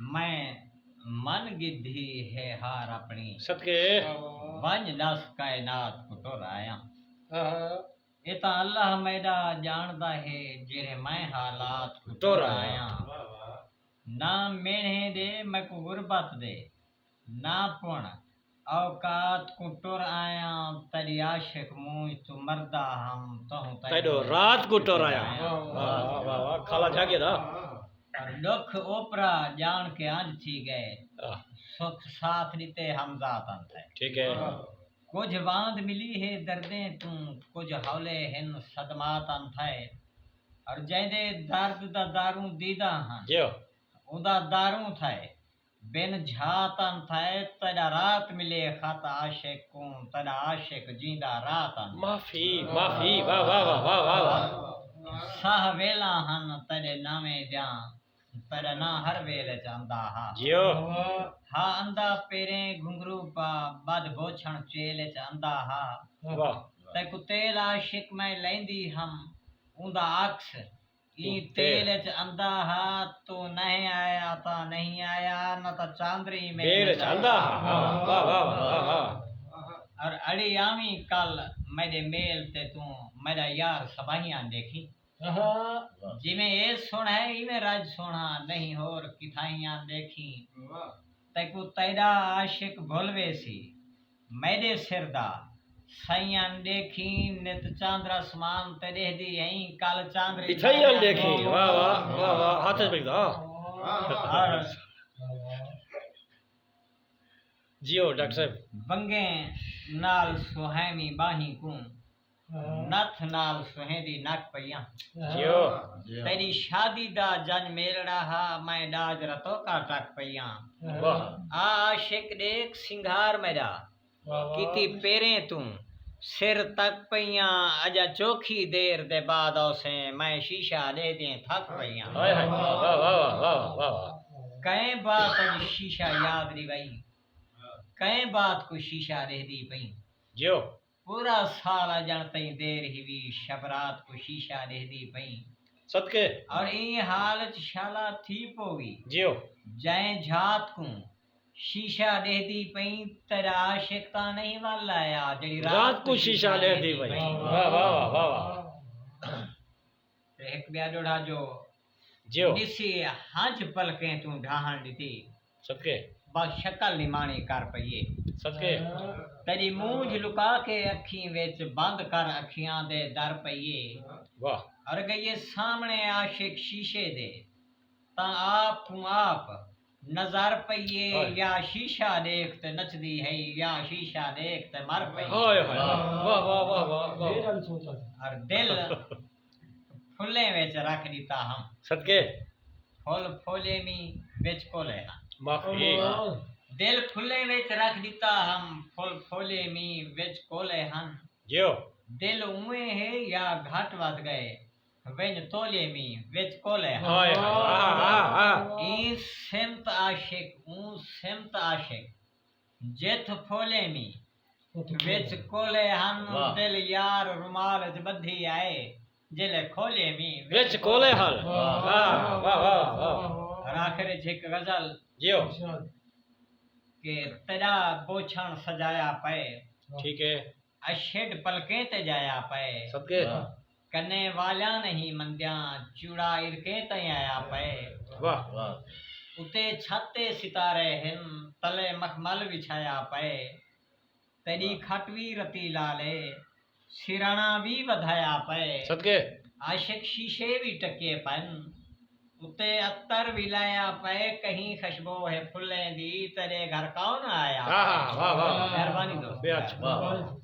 मैं मन गिद्धी है हार अपनी सदके वंज दस कायनात कुटुर आया। हाँ ये तो अल्लाह मैदा जानदा है जेरे मैं हालात टुर कुटुर आया। आया। ना मेढ़े दे मैं को गुरबत दे ना पुण औकात कुटुर आया। तरी आशिक मुँह तू मर्दा हम तहु तैडो रात को टुर आया। वाह वाह वाह खाला जागे ना। और दुख ओपरा जान के अंज थी गए हाँ, सुख साथ रीते हमजा तंत है। ठीक है कुछ बांध मिली है दर्दे तू कुछ हौले हिन सदमात अंत है। और जैदे दर्द दा दारू दीदा हन जियो उदा दारू थे बिन झातन थे। तड़ा रात मिले खत आशिक को तड़ा आशिक जीदा रात माफी माफी वाह वाह वाह वाह वाह वाह साह वेला हन तड़े नामे द्या तड़ा ना हर वेले चांदा हा। जियो हा अंदा पेरे घुंघरू पा बद बोछण चेले चांदा हा। वाह ते कुतेल आशिक में लेंदी हम उदा अक्स ई तेल। तेल च अंदा हा तो नहीं आया ता नहीं आया न ता चांदरी में बेर न चंदा वाह वाह वाह वाह और अड़ी आमी कल मेरे मेल ते तू मेरा यार सबाहियां देखी जिमें ये सुन है इमें राज सोना नहीं होर किथाइयां देखी। तैकू तैदा आशिक भोलवे सी मेरे सिरदा सैयां देखी नित चांद्रा समान ते देह दी यहीं कल चांदरी इथाइयां देखी वाह वाह वाह वाह हाथ में दा और जियो डॉक्टर साहब बंगे नाल सुहामी बाही को नथ नाल सुहेदी नक पइया। जियो तेरी शादी दा जन मेलड़ा हा मैं डाज रतो का टक पइया। वाह आशिक देख सिंगार मेरा किती पेरे तू सिर तक पइया अजा चोखी देर दे बाद औसे मैं शीशा दे दे थक पइया। हाय हाय वाह वाह वाह वाह वाह कई बात अज शीशा याद रिवाई कई बात को शीशा रह दी पई। जियो पूरा साल अजन तई देर ही भी शबरात को शीशा रह दी पई। सदके और ई हालत शाला थी पोवी जियो जय झात को शीशा दे दी पई तेरा आशिकता नहीं वाला आया जड़ी रात को शीशा ले दी भाई वाह वाह वाह वाह ते एक बिया जोड़ा जो जियो दिसी हंच पलके तू ढाहन दी सदके बस शक्ल निमाणी कर पइए। सदके तेरी मूंझ लुका के अखी विच बंद कर अखियां दे दर पइए। वाह और गई सामने आशिक शीशे दे ता आप तू आप नजर पइए या शीशा देखते नचदी है या शीशा देखते मर पइए। हाय हाय वाह वाह वाह वाह वाह और दिल फुले विच रख दिता हम सदके फुल फुले मी विच कोले हम। माफी दिल खुले विच रख दिता हम फुल फुले मी विच कोले हन। जियो दिल उए है या घट वध गए विच तोले मी विच कोले हन। हाय हाय ई सिमत आशिक ऊ सिमत आशिक जिथ फोले मी विच कोले हन। दिल यार रुमाल च बधी आए जिले खोले मी विच कोले हल वाह वाह वाह वाह और आखिर एक गजल जियो के तेरा बोछण सजाया पे ठीक है अशेड पलके ते जाया पे। सदके कन्ने वाल्या नहीं मंदिया चूड़ा इरके ते आया पे। वाह उते छाते सितारे हिन तले मखमल बिछाया पे। तेरी खटवी रती लाले सिराना भी वधाया पे। सदके आशिक शीशे भी टके पन उते अत्तर विलाया पे। कहीं खुशबू है फुल्ले दी तेरे घर कौन आया। वाह वाह वाह मेहरबानी दोस्त। बेहद